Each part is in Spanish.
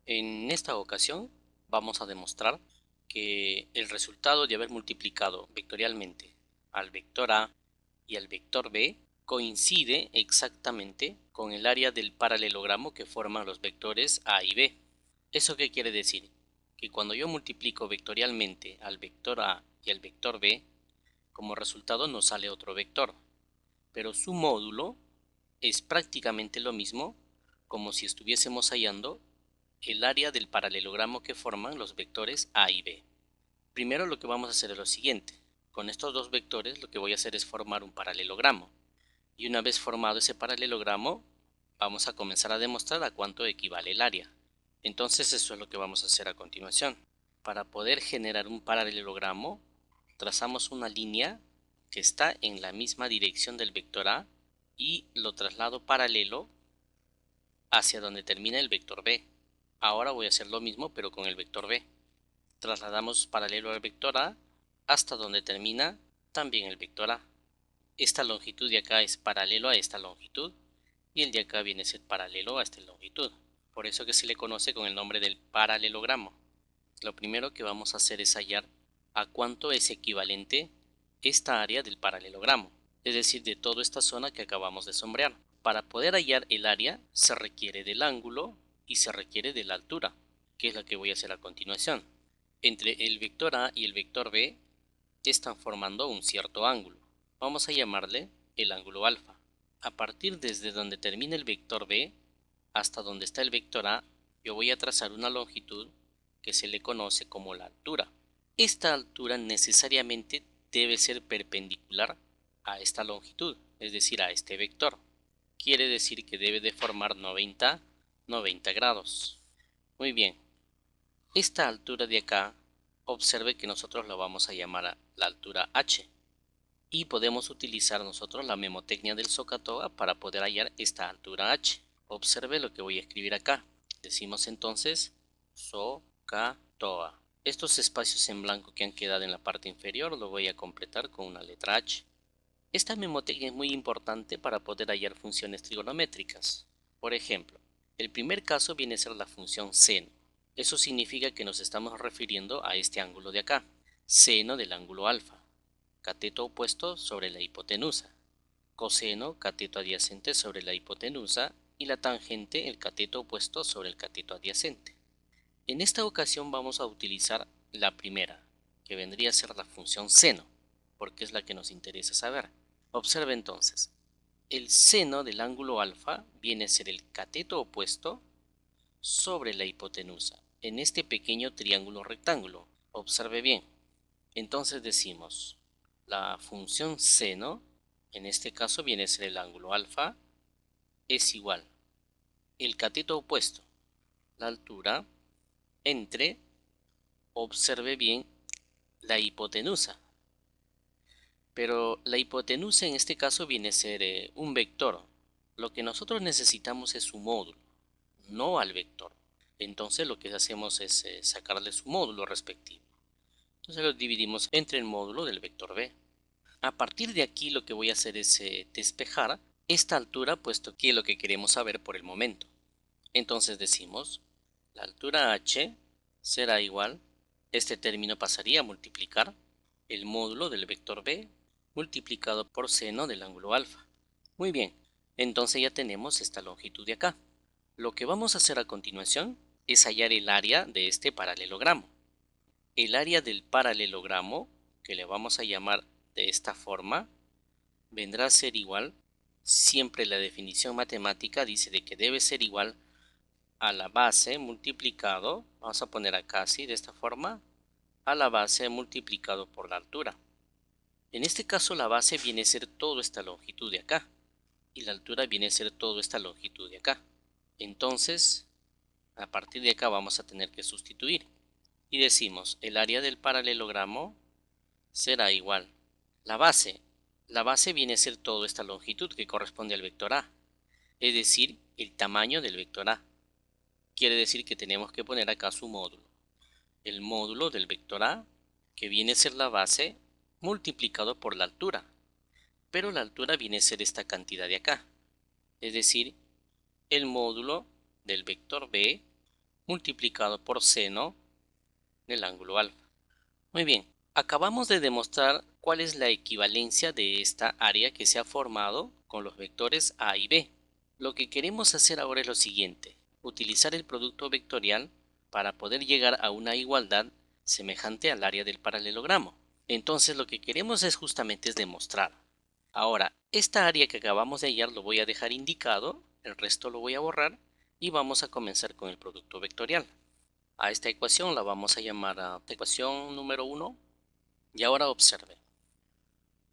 En esta ocasión vamos a demostrar que el resultado de haber multiplicado vectorialmente al vector A y al vector B coincide exactamente con el área del paralelogramo que forman los vectores A y B. ¿Eso qué quiere decir? Que cuando yo multiplico vectorialmente al vector A y al vector B, como resultado nos sale otro vector, pero su módulo es prácticamente lo mismo como si estuviésemos hallando el área del paralelogramo que forman los vectores A y B. Primero lo que vamos a hacer es lo siguiente. Con estos dos vectores lo que voy a hacer es formar un paralelogramo. Y una vez formado ese paralelogramo, vamos a comenzar a demostrar a cuánto equivale el área. Entonces eso es lo que vamos a hacer a continuación. Para poder generar un paralelogramo, trazamos una línea que está en la misma dirección del vector A y lo traslado paralelo hacia donde termina el vector B. Ahora voy a hacer lo mismo pero con el vector B. Trasladamos paralelo al vector A hasta donde termina también el vector A. Esta longitud de acá es paralelo a esta longitud y el de acá viene a ser paralelo a esta longitud. Por eso que se le conoce con el nombre del paralelogramo. Lo primero que vamos a hacer es hallar a cuánto es equivalente esta área del paralelogramo, es decir, de toda esta zona que acabamos de sombrear. Para poder hallar el área se requiere del ángulo y se requiere de la altura, que es la que voy a hacer a continuación. Entre el vector A y el vector B están formando un cierto ángulo. Vamos a llamarle el ángulo alfa. A partir desde donde termina el vector B hasta donde está el vector A, yo voy a trazar una longitud que se le conoce como la altura. Esta altura necesariamente debe ser perpendicular a esta longitud, es decir, a este vector. Quiere decir que debe de formar 90 grados. Muy bien, esta altura de acá, observe que nosotros la vamos a llamar la altura h. Y podemos utilizar nosotros la memotecnia del SOHCAHTOA para poder hallar esta altura h. Observe lo que voy a escribir acá. Decimos entonces SOHCAHTOA. Estos espacios en blanco que han quedado en la parte inferior lo voy a completar con una letra h. Esta memotecnia es muy importante para poder hallar funciones trigonométricas. Por ejemplo, el primer caso viene a ser la función seno. Eso significa que nos estamos refiriendo a este ángulo de acá, seno del ángulo alfa, cateto opuesto sobre la hipotenusa, coseno, cateto adyacente sobre la hipotenusa y la tangente, el cateto opuesto sobre el cateto adyacente. En esta ocasión vamos a utilizar la primera, que vendría a ser la función seno, porque es la que nos interesa saber. Observe entonces, el seno del ángulo alfa viene a ser el cateto opuesto sobre la hipotenusa, en este pequeño triángulo rectángulo. Observe bien. Entonces decimos, la función seno, en este caso viene a ser el ángulo alfa, es igual el cateto opuesto, la altura, entre, observe bien, la hipotenusa. Pero la hipotenusa en este caso viene a ser un vector. Lo que nosotros necesitamos es su módulo, no al vector. Entonces lo que hacemos es sacarle su módulo respectivo. Entonces lo dividimos entre el módulo del vector b. A partir de aquí lo que voy a hacer es despejar esta altura, puesto que es lo que queremos saber por el momento. Entonces decimos, la altura h será igual, este término pasaría a multiplicar el módulo del vector b multiplicado por seno del ángulo alfa. Muy bien, entonces ya tenemos esta longitud de acá. Lo que vamos a hacer a continuación es hallar el área de este paralelogramo. El área del paralelogramo, que le vamos a llamar de esta forma, vendrá a ser igual, siempre la definición matemática dice de que debe ser igual a la base multiplicado, vamos a poner acá así de esta forma, a la base multiplicado por la altura. En este caso la base viene a ser toda esta longitud de acá y la altura viene a ser toda esta longitud de acá. Entonces, a partir de acá vamos a tener que sustituir y decimos el área del paralelogramo será igual. La base viene a ser toda esta longitud que corresponde al vector A, es decir, el tamaño del vector A. Quiere decir que tenemos que poner acá su módulo. El módulo del vector A, que viene a ser la base, multiplicado por la altura. Pero la altura viene a ser esta cantidad de acá. Es decir, el módulo del vector B multiplicado por seno del ángulo alfa. Muy bien, acabamos de demostrar cuál es la equivalencia de esta área que se ha formado con los vectores A y B. Lo que queremos hacer ahora es lo siguiente: utilizar el producto vectorial para poder llegar a una igualdad semejante al área del paralelogramo. Entonces lo que queremos es justamente demostrar. Ahora, esta área que acabamos de hallar lo voy a dejar indicado, el resto lo voy a borrar y vamos a comenzar con el producto vectorial. A esta ecuación la vamos a llamar ecuación número 1. Y ahora observe.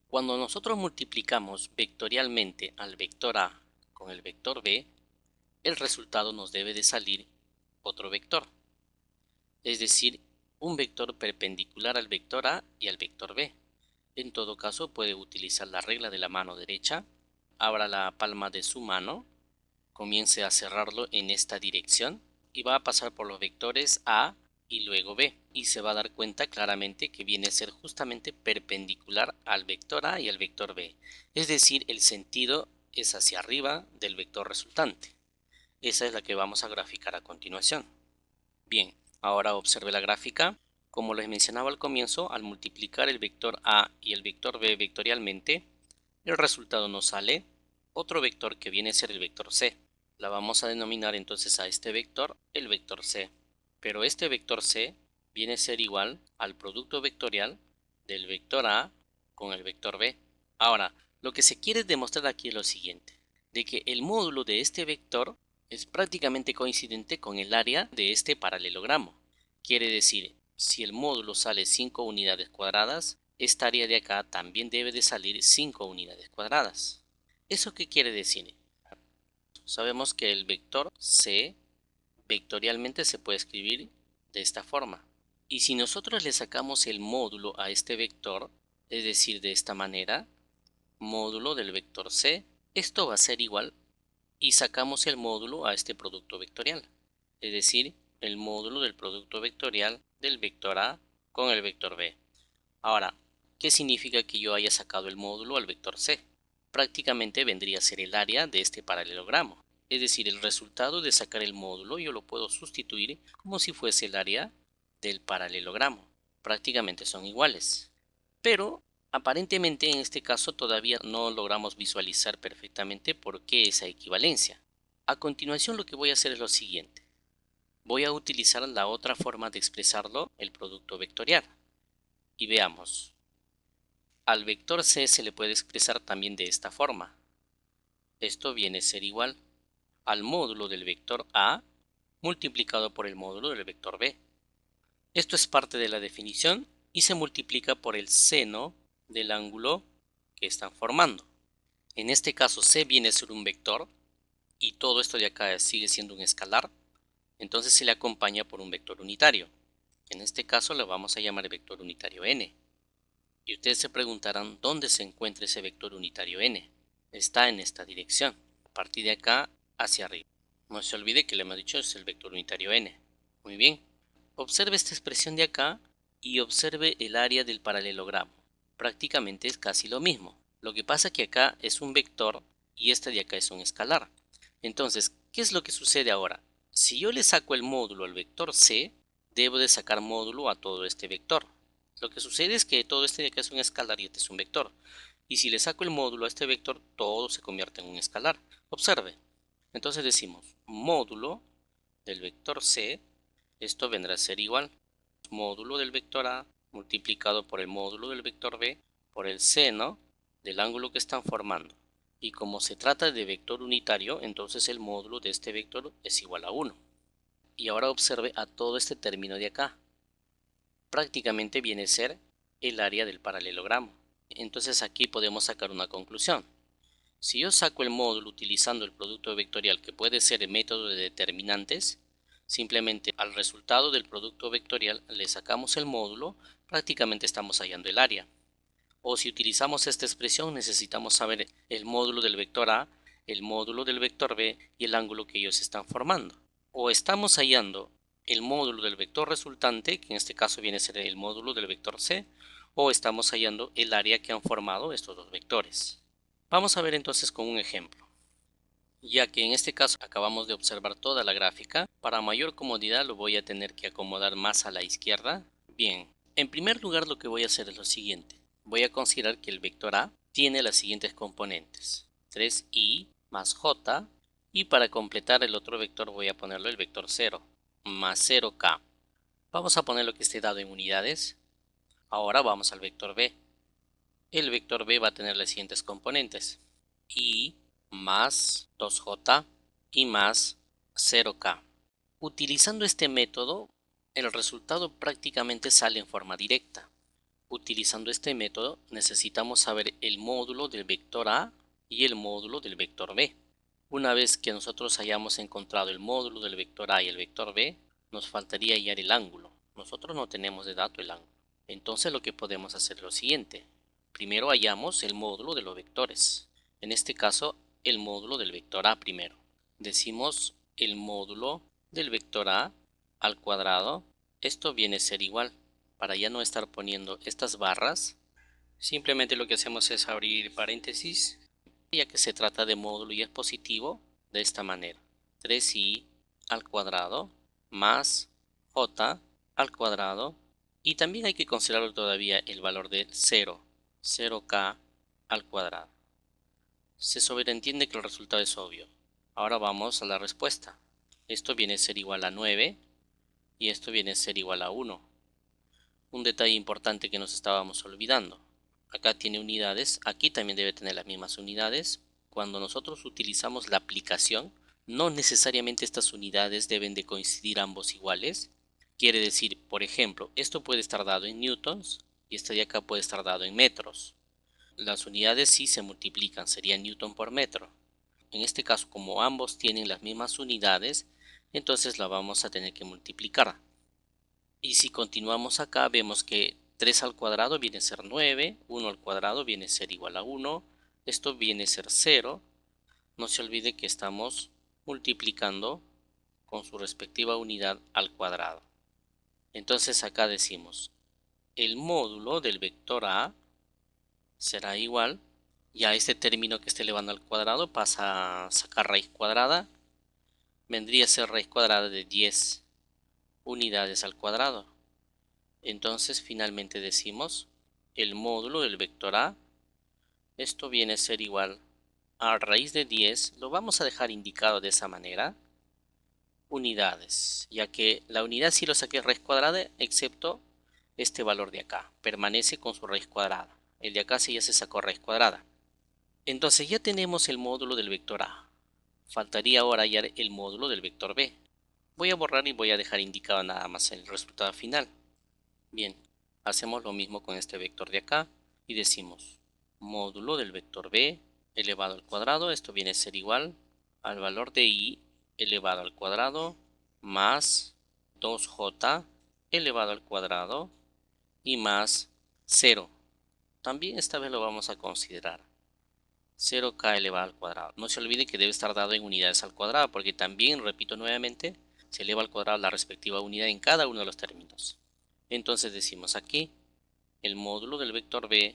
Cuando nosotros multiplicamos vectorialmente al vector A con el vector B, el resultado nos debe de salir otro vector. Es decir, un vector perpendicular al vector A y al vector B. En todo caso, puede utilizar la regla de la mano derecha. Abra la palma de su mano, comience a cerrarlo en esta dirección y va a pasar por los vectores A y luego B, y se va a dar cuenta claramente que viene a ser justamente perpendicular al vector A y al vector B, es decir, el sentido es hacia arriba del vector resultante. Esa es la que vamos a graficar a continuación. Bien, ahora observe la gráfica. Como les mencionaba al comienzo, al multiplicar el vector A y el vector B vectorialmente, el resultado nos sale otro vector que viene a ser el vector C. La vamos a denominar entonces a este vector el vector C. Pero este vector C viene a ser igual al producto vectorial del vector A con el vector B. Ahora, lo que se quiere demostrar aquí es lo siguiente: de que el módulo de este vector es prácticamente coincidente con el área de este paralelogramo. Quiere decir, si el módulo sale 5 unidades cuadradas, esta área de acá también debe de salir 5 unidades cuadradas. ¿Eso qué quiere decir? Sabemos que el vector C vectorialmente se puede escribir de esta forma. Y si nosotros le sacamos el módulo a este vector, es decir, de esta manera, módulo del vector C, esto va a ser igual, y sacamos el módulo a este producto vectorial, es decir, el módulo del producto vectorial del vector A con el vector B. Ahora, ¿qué significa que yo haya sacado el módulo al vector C? Prácticamente vendría a ser el área de este paralelogramo. Es decir, el resultado de sacar el módulo yo lo puedo sustituir como si fuese el área del paralelogramo. Prácticamente son iguales. Pero aparentemente en este caso todavía no logramos visualizar perfectamente por qué esa equivalencia. A continuación lo que voy a hacer es lo siguiente. Voy a utilizar la otra forma de expresarlo, el producto vectorial. Y veamos. Al vector C se le puede expresar también de esta forma. Esto viene a ser igual al módulo del vector A multiplicado por el módulo del vector B. Esto es parte de la definición y se multiplica por el seno del ángulo que están formando. En este caso C viene a ser un vector y todo esto de acá sigue siendo un escalar, entonces se le acompaña por un vector unitario. En este caso lo vamos a llamar vector unitario n. Y ustedes se preguntarán dónde se encuentra ese vector unitario n. Está en esta dirección, a partir de acá hacia arriba. No se olvide que le hemos dicho es el vector unitario n. Muy bien, observe esta expresión de acá y observe el área del paralelogramo. Prácticamente es casi lo mismo. Lo que pasa que acá es un vector y este de acá es un escalar. Entonces, ¿qué es lo que sucede ahora? Si yo le saco el módulo al vector c, debo de sacar módulo a todo este vector. Lo que sucede es que todo este de acá es un escalar y este es un vector. Y si le saco el módulo a este vector, todo se convierte en un escalar. Observe. Entonces decimos módulo del vector c, esto vendrá a ser igual módulo del vector a multiplicado por el módulo del vector b por el seno del ángulo que están formando. Y como se trata de vector unitario, entonces el módulo de este vector es igual a 1. Y ahora observe a todo este término de acá. Prácticamente viene a ser el área del paralelogramo. Entonces aquí podemos sacar una conclusión. Si yo saco el módulo utilizando el producto vectorial, que puede ser el método de determinantes, simplemente al resultado del producto vectorial le sacamos el módulo, prácticamente estamos hallando el área. O si utilizamos esta expresión, necesitamos saber el módulo del vector A, el módulo del vector B y el ángulo que ellos están formando. O estamos hallando el módulo del vector resultante, que en este caso viene a ser el módulo del vector C, o estamos hallando el área que han formado estos dos vectores. Vamos a ver entonces con un ejemplo. Ya que en este caso acabamos de observar toda la gráfica, para mayor comodidad lo voy a tener que acomodar más a la izquierda. Bien, en primer lugar lo que voy a hacer es lo siguiente. Voy a considerar que el vector A tiene las siguientes componentes: 3i más j, y para completar el otro vector voy a ponerlo el vector 0 más 0k. Vamos a poner lo que esté dado en unidades. Ahora vamos al vector B. El vector B va a tener las siguientes componentes: i más 2j y más 0k. Utilizando este método, el resultado prácticamente sale en forma directa. Utilizando este método, necesitamos saber el módulo del vector A y el módulo del vector B. Una vez que nosotros hayamos encontrado el módulo del vector A y el vector B, nos faltaría hallar el ángulo. Nosotros no tenemos de dato el ángulo. Entonces lo que podemos hacer es lo siguiente. Primero hallamos el módulo de los vectores. En este caso, el módulo del vector A primero. Decimos el módulo del vector A al cuadrado. Esto viene a ser igual. Para ya no estar poniendo estas barras, simplemente lo que hacemos es abrir paréntesis, ya que se trata de módulo y es positivo, de esta manera: 3i al cuadrado más j al cuadrado, y también hay que considerar todavía el valor de 0k al cuadrado. Se sobreentiende que el resultado es obvio. Ahora vamos a la respuesta. Esto viene a ser igual a 9 y esto viene a ser igual a 1. Un detalle importante que nos estábamos olvidando: acá tiene unidades, aquí también debe tener las mismas unidades. Cuando nosotros utilizamos la aplicación, no necesariamente estas unidades deben de coincidir ambos iguales. Quiere decir, por ejemplo, esto puede estar dado en newtons y este de acá puede estar dado en metros. Las unidades sí se multiplican, sería newton por metro. En este caso, como ambos tienen las mismas unidades, entonces la vamos a tener que multiplicar. Y si continuamos acá, vemos que 3 al cuadrado viene a ser 9, 1 al cuadrado viene a ser igual a 1, esto viene a ser 0. No se olvide que estamos multiplicando con su respectiva unidad al cuadrado. Entonces acá decimos, el módulo del vector A será igual, ya este término que esté elevando al cuadrado pasa a sacar raíz cuadrada, vendría a ser raíz cuadrada de 10 unidades al cuadrado. Entonces finalmente decimos el módulo del vector A, esto viene a ser igual a raíz de 10, lo vamos a dejar indicado de esa manera, unidades, ya que la unidad sí lo saqué raíz cuadrada, excepto este valor de acá, permanece con su raíz cuadrada. El de acá sí ya se sacó raíz cuadrada. Entonces ya tenemos el módulo del vector A. Faltaría ahora hallar el módulo del vector B. Voy a borrar y voy a dejar indicado nada más el resultado final. Bien, hacemos lo mismo con este vector de acá y decimos módulo del vector B elevado al cuadrado. Esto viene a ser igual al valor de i elevado al cuadrado más 2j elevado al cuadrado y más 0. También esta vez lo vamos a considerar 0k elevado al cuadrado. No se olvide que debe estar dado en unidades al cuadrado, porque también, repito nuevamente, se eleva al cuadrado la respectiva unidad en cada uno de los términos. Entonces decimos aquí el módulo del vector B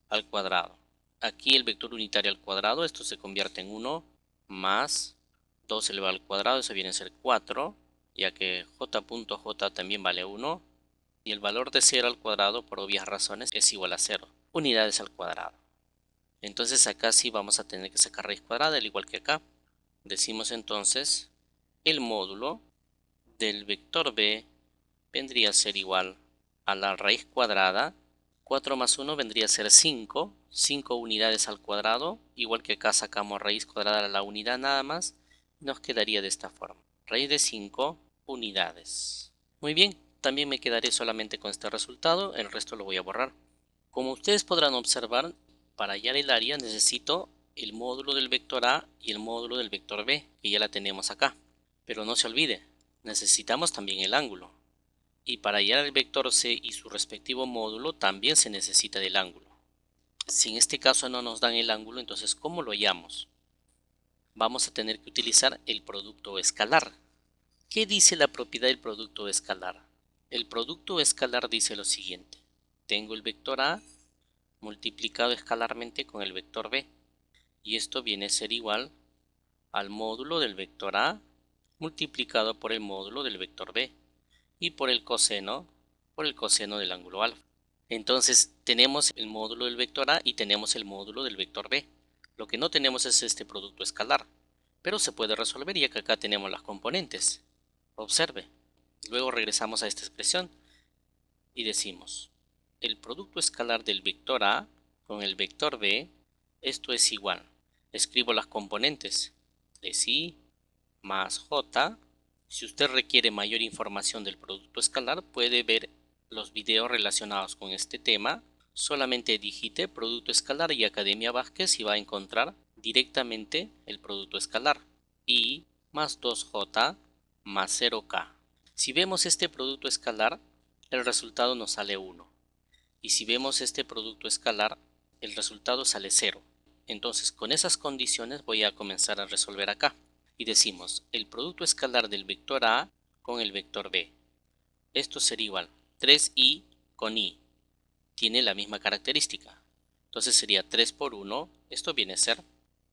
al cuadrado. Aquí el vector unitario al cuadrado, esto se convierte en 1 más 2 elevado al cuadrado, eso viene a ser 4, ya que j.j también vale 1, y el valor de 0 al cuadrado, por obvias razones, es igual a 0, unidades al cuadrado. Entonces acá sí vamos a tener que sacar raíz cuadrada, al igual que acá. Decimos entonces el módulo del vector B vendría a ser igual a la raíz cuadrada. 4 más 1 vendría a ser 5, 5 unidades al cuadrado, igual que acá sacamos raíz cuadrada a la unidad nada más, nos quedaría de esta forma: raíz de 5 unidades. Muy bien, también me quedaré solamente con este resultado, el resto lo voy a borrar. Como ustedes podrán observar, para hallar el área necesito el módulo del vector A y el módulo del vector B, que ya la tenemos acá. Pero no se olvide, necesitamos también el ángulo. Y para hallar el vector C y su respectivo módulo también se necesita del ángulo. Si en este caso no nos dan el ángulo, entonces ¿cómo lo hallamos? Vamos a tener que utilizar el producto escalar. ¿Qué dice la propiedad del producto escalar? El producto escalar dice lo siguiente: tengo el vector A multiplicado escalarmente con el vector B, y esto viene a ser igual al módulo del vector A multiplicado por el módulo del vector B y por el coseno del ángulo alfa. Entonces tenemos el módulo del vector A y tenemos el módulo del vector B. Lo que no tenemos es este producto escalar, pero se puede resolver ya que acá tenemos las componentes. Observe. Luego regresamos a esta expresión y decimos, el producto escalar del vector A con el vector B, esto es igual. Escribo las componentes de sí más j. Si usted requiere mayor información del producto escalar, puede ver los videos relacionados con este tema. Solamente digite producto escalar y Academia Vázquez y va a encontrar directamente el producto escalar. I más 2j más 0k. Si vemos este producto escalar, el resultado nos sale 1. Y si vemos este producto escalar, el resultado sale 0. Entonces, con esas condiciones voy a comenzar a resolver acá. Y decimos, el producto escalar del vector A con el vector B. Esto sería igual, 3i con i. Tiene la misma característica. Entonces sería 3 por 1, esto viene a ser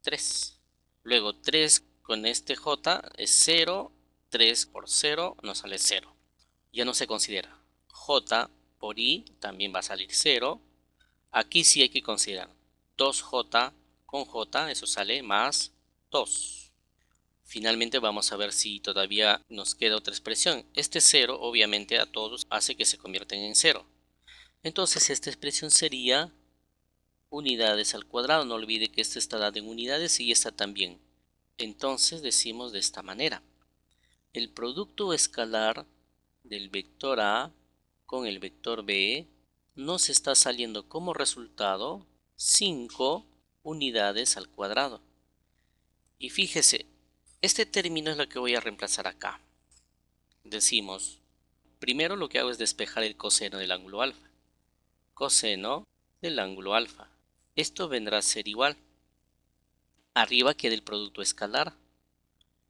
3. Luego 3 con este j es 0, 3 por 0 nos sale 0. Ya no se considera. J por i también va a salir 0. Aquí sí hay que considerar 2j con j, eso sale más 2. Finalmente vamos a ver si todavía nos queda otra expresión. Este 0 obviamente a todos hace que se convierten en 0. Entonces esta expresión sería unidades al cuadrado. No olvide que esta está dada en unidades y esta también. Entonces decimos de esta manera. El producto escalar del vector A con el vector B nos está saliendo como resultado 5 unidades al cuadrado. Y fíjese, este término es lo que voy a reemplazar acá. Decimos, primero lo que hago es despejar el coseno del ángulo alfa. Coseno del ángulo alfa. Esto vendrá a ser igual. Arriba queda el producto escalar.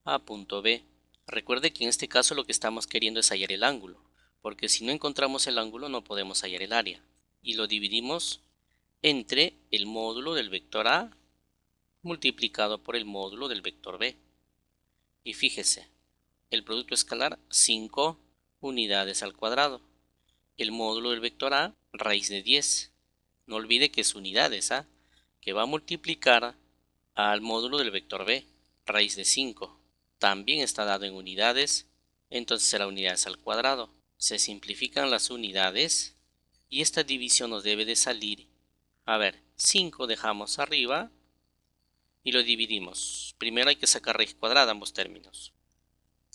A punto B. Recuerde que en este caso lo que estamos queriendo es hallar el ángulo, porque si no encontramos el ángulo no podemos hallar el área. Y lo dividimos entre el módulo del vector A multiplicado por el módulo del vector B. Y fíjese, el producto escalar 5 unidades al cuadrado. El módulo del vector A, raíz de 10. No olvide que es unidades, que va a multiplicar al módulo del vector B, raíz de 5. También está dado en unidades, entonces será unidades al cuadrado. Se simplifican las unidades y esta división nos debe de salir. A ver, 5 dejamos arriba y lo dividimos. Primero hay que sacar raíz cuadrada ambos términos.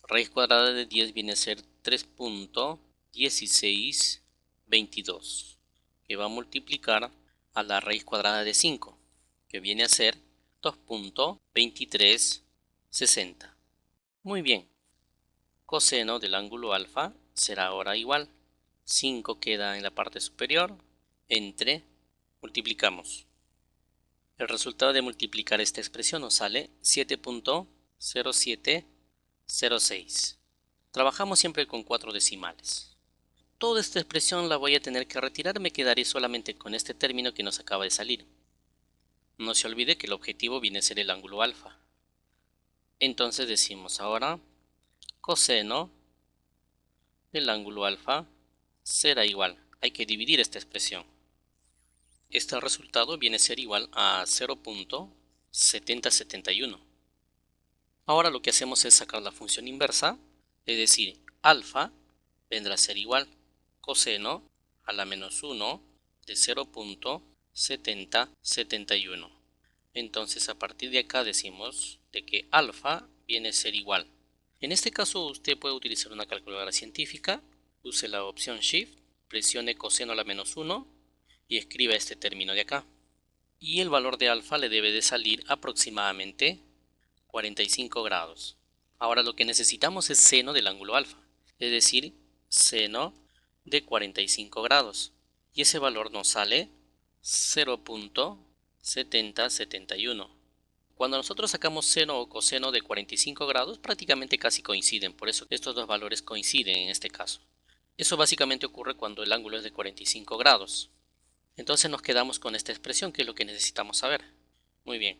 Raíz cuadrada de 10 viene a ser 3.1622, que va a multiplicar a la raíz cuadrada de 5, que viene a ser 2.2360. Muy bien, coseno del ángulo alfa será ahora igual. 5 queda en la parte superior, multiplicamos. El resultado de multiplicar esta expresión nos sale 7.0706. Trabajamos siempre con 4 decimales. Toda esta expresión la voy a tener que retirar, me quedaré solamente con este término que nos acaba de salir. No se olvide que el objetivo viene a ser el ángulo alfa. Entonces decimos ahora, coseno del ángulo alfa será igual. Hay que dividir esta expresión. Este resultado viene a ser igual a 0.7071. Ahora lo que hacemos es sacar la función inversa, es decir, alfa vendrá a ser igual coseno a la menos 1 de 0.7071. Entonces a partir de acá decimos de que alfa viene a ser igual. En este caso usted puede utilizar una calculadora científica, use la opción Shift, presione coseno a la menos 1 y escriba este término de acá. Y el valor de alfa le debe de salir aproximadamente 45 grados. Ahora lo que necesitamos es seno del ángulo alfa, es decir, seno de 45 grados. Y ese valor nos sale 0.7071. Cuando nosotros sacamos seno o coseno de 45 grados, prácticamente casi coinciden, por eso estos dos valores coinciden en este caso. Eso básicamente ocurre cuando el ángulo es de 45 grados. Entonces nos quedamos con esta expresión, que es lo que necesitamos saber. Muy bien.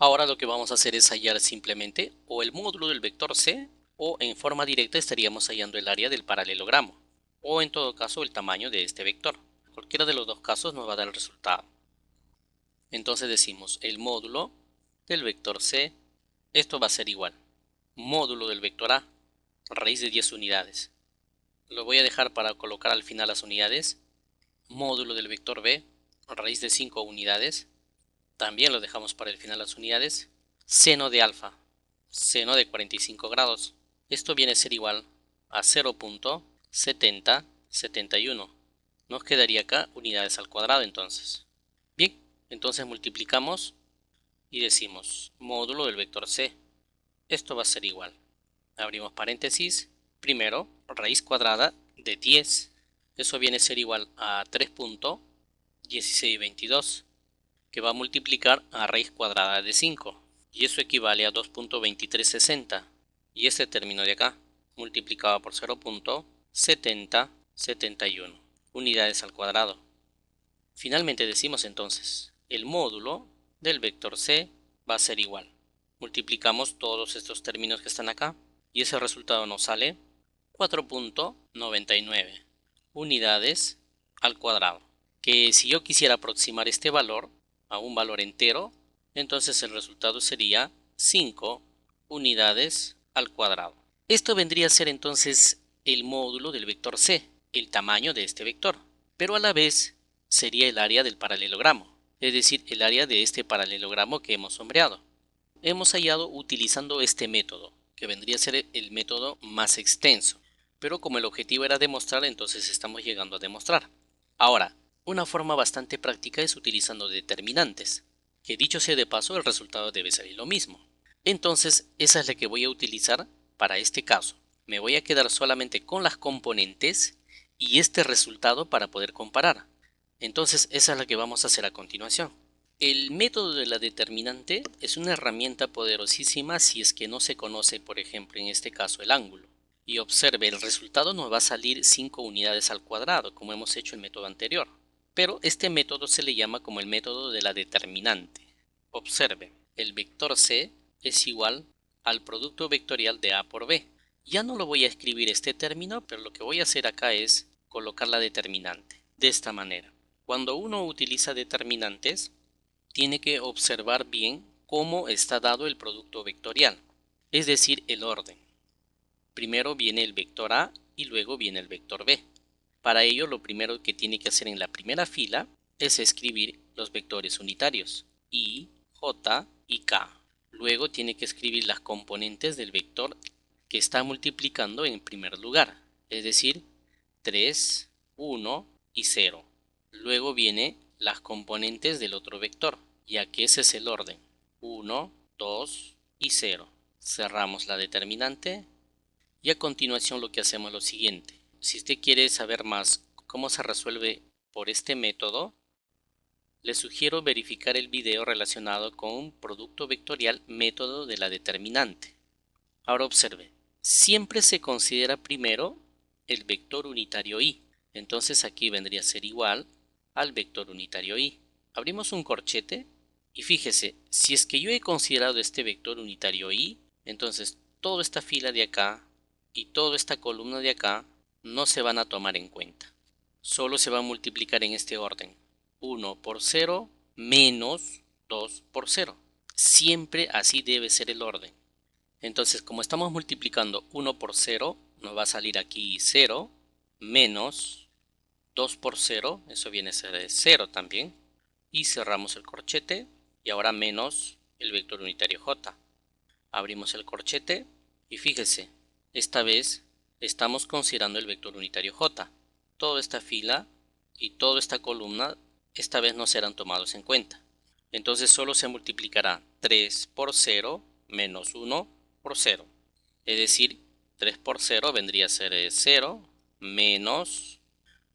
Ahora lo que vamos a hacer es hallar simplemente o el módulo del vector C o en forma directa estaríamos hallando el área del paralelogramo o en todo caso el tamaño de este vector. Cualquiera de los dos casos nos va a dar el resultado. Entonces decimos el módulo del vector C, esto va a ser igual. Módulo del vector A, raíz de 10 unidades. Lo voy a dejar para colocar al final las unidades. Módulo del vector B, raíz de 5 unidades. También lo dejamos para el final las unidades. Seno de alfa, seno de 45 grados. Esto viene a ser igual a 0.7071. Nos quedaría acá unidades al cuadrado entonces. Bien, entonces multiplicamos y decimos módulo del vector C. Esto va a ser igual. Abrimos paréntesis. Primero, raíz cuadrada de 10. Eso viene a ser igual a 3.1622, que va a multiplicar a raíz cuadrada de 5. Y eso equivale a 2.2360. Y este término de acá, multiplicado por 0.7071 unidades al cuadrado. Finalmente decimos entonces, el módulo del vector C va a ser igual. Multiplicamos todos estos términos que están acá y ese resultado nos sale 4.99 unidades al cuadrado. Que si yo quisiera aproximar este valor a un valor entero, entonces el resultado sería 5 unidades al cuadrado. Esto vendría a ser entonces el módulo del vector C, el tamaño de este vector, pero a la vez sería el área del paralelogramo, es decir, el área de este paralelogramo que hemos sombreado. Hemos hallado utilizando este método, que vendría a ser el método más extenso, pero como el objetivo era demostrar, entonces estamos llegando a demostrar. Ahora, una forma bastante práctica es utilizando determinantes, que dicho sea de paso, el resultado debe salir lo mismo. Entonces, esa es la que voy a utilizar para este caso. Me voy a quedar solamente con las componentes y este resultado para poder comparar. Entonces, esa es la que vamos a hacer a continuación. El método de la determinante es una herramienta poderosísima si es que no se conoce, por ejemplo, en este caso el ángulo. Y observe, el resultado nos va a salir 5 unidades al cuadrado, como hemos hecho en el método anterior. Pero este método se le llama como el método de la determinante. Observe, el vector C es igual al producto vectorial de A por B. Ya no lo voy a escribir este término, pero lo que voy a hacer acá es colocar la determinante. De esta manera, cuando uno utiliza determinantes, tiene que observar bien cómo está dado el producto vectorial, es decir, el orden. Primero viene el vector A y luego viene el vector B. Para ello, lo primero que tiene que hacer en la primera fila es escribir los vectores unitarios, I, J y K. Luego tiene que escribir las componentes del vector que está multiplicando en primer lugar, es decir, 3, 1 y 0. Luego viene las componentes del otro vector, ya que ese es el orden, 1, 2 y 0. Cerramos la determinante y a continuación lo que hacemos es lo siguiente. Si usted quiere saber más cómo se resuelve por este método, le sugiero verificar el video relacionado con un producto vectorial método de la determinante. Ahora observe, siempre se considera primero el vector unitario i. Entonces aquí vendría a ser igual al vector unitario i. Abrimos un corchete y fíjese, si es que yo he considerado este vector unitario i, entonces toda esta fila de acá y toda esta columna de acá no se van a tomar en cuenta. Solo se va a multiplicar en este orden. 1 por 0 menos 2 por 0. Siempre así debe ser el orden. Entonces, como estamos multiplicando 1 por 0, nos va a salir aquí 0 menos 2 por 0, eso viene a ser 0 también. Y cerramos el corchete y ahora menos el vector unitario j. Abrimos el corchete y fíjese, esta vez estamos considerando el vector unitario j. Toda esta fila y toda esta columna esta vez no serán tomados en cuenta. Entonces solo se multiplicará 3 por 0 menos 1 por 0. Es decir, 3 por 0 vendría a ser 0 menos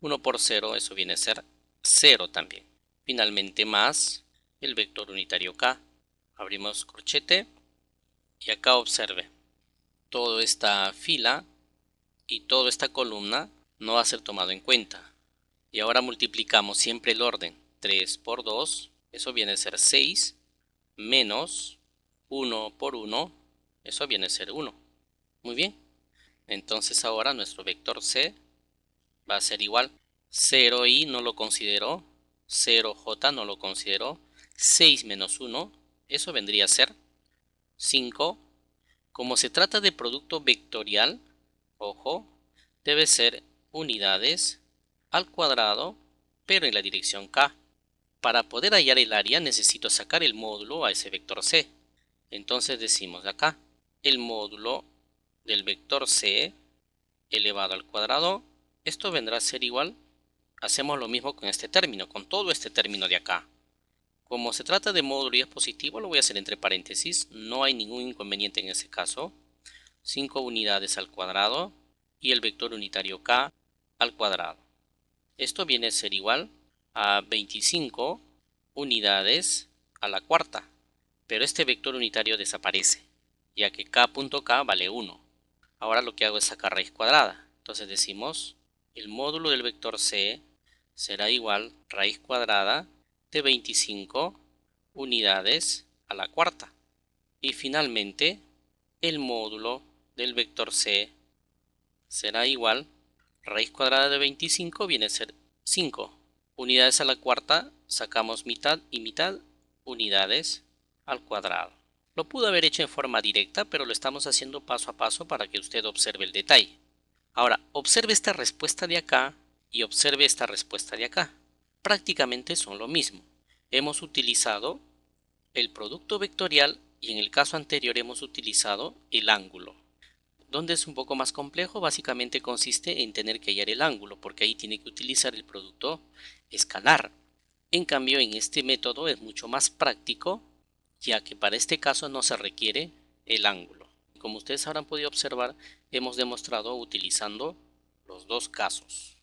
1 por 0, eso viene a ser 0 también. Finalmente más el vector unitario k. Abrimos corchete y acá observe, toda esta fila y toda esta columna no va a ser tomado en cuenta. Y ahora multiplicamos siempre el orden. 3 por 2, eso viene a ser 6, menos 1 por 1, eso viene a ser 1. Muy bien, entonces ahora nuestro vector C va a ser igual. 0i no lo considero, 0j no lo considero, 6 menos 1, eso vendría a ser 5. Como se trata de producto vectorial, ojo, debe ser unidades al cuadrado, pero en la dirección k. Para poder hallar el área necesito sacar el módulo a ese vector c. Entonces decimos acá, el módulo del vector c elevado al cuadrado, esto vendrá a ser igual, hacemos lo mismo con este término, con todo este término de acá. Como se trata de módulo y es positivo, lo voy a hacer entre paréntesis, no hay ningún inconveniente en ese caso. 5 unidades al cuadrado y el vector unitario k al cuadrado. Esto viene a ser igual a 25 unidades a la cuarta, pero este vector unitario desaparece, ya que k.k vale 1. Ahora lo que hago es sacar raíz cuadrada. Entonces decimos, el módulo del vector c será igual raíz cuadrada de 25 unidades a la cuarta. Y finalmente, el módulo del vector c será igual, raíz cuadrada de 25 viene a ser 5. Unidades a la cuarta, sacamos mitad y mitad, unidades al cuadrado. Lo pudo haber hecho en forma directa, pero lo estamos haciendo paso a paso para que usted observe el detalle. Ahora, observe esta respuesta de acá y observe esta respuesta de acá. Prácticamente son lo mismo. Hemos utilizado el producto vectorial y en el caso anterior hemos utilizado el ángulo. Donde es un poco más complejo, básicamente consiste en tener que hallar el ángulo, porque ahí tiene que utilizar el producto escalar. En cambio, en este método es mucho más práctico, ya que para este caso no se requiere el ángulo. Como ustedes habrán podido observar, hemos demostrado utilizando los dos casos.